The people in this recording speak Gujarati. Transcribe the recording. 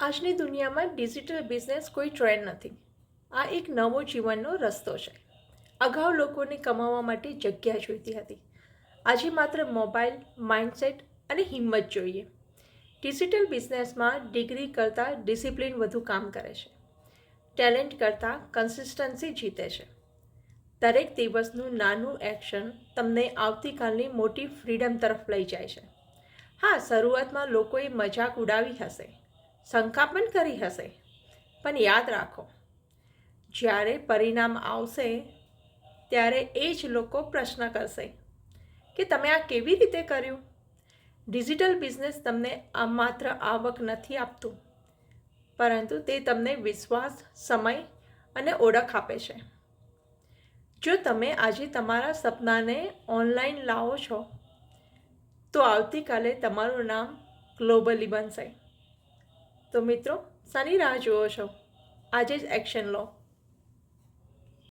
આજની દુનિયામાં ડિજિટલ બિઝનેસ કોઈ ટ્રેન્ડ નથી. આ એક નવો જીવનનો રસ્તો છે. અગાઉ લોકોને કમાવા માટે જગ્યા જોઈતી હતી. આજે માત્ર મોબાઈલ, માઇન્ડસેટ અને હિંમત જોઈએ. ડિજિટલ બિઝનેસમાં ડિગ્રી કરતાં ડિસિપ્લિન વધુ કામ કરે છે. ટેલેન્ટ કરતાં કન્સિસ્ટન્સી જીતે છે. દરેક દિવસનું નાનું એક્શન તમને આવતીકાલની મોટી ફ્રીડમ તરફ લઈ જાય છે. હા, શરૂઆતમાં લોકોએ મજાક ઉડાવી હશે, શંકા પણ કરી હશે, પણ યાદ રાખો, જ્યારે પરિણામ આવશે ત્યારે એ જ લોકો પ્રશ્ન કરશે કે તમે આ કેવી રીતે કર્યું. ડિજિટલ બિઝનેસ તમને આ માત્ર આવક નથી આપતું, પરંતુ તે તમને વિશ્વાસ, સમય અને ઓળખ આપે છે. જો તમે આજે તમારા સપનાને ઓનલાઈન લાવો છો, તો આવતીકાલે તમારું નામ ગ્લોબલી બનશે. તો મિત્રો, શાની રાહ જુઓ છો? આજે જ એક્શન લો.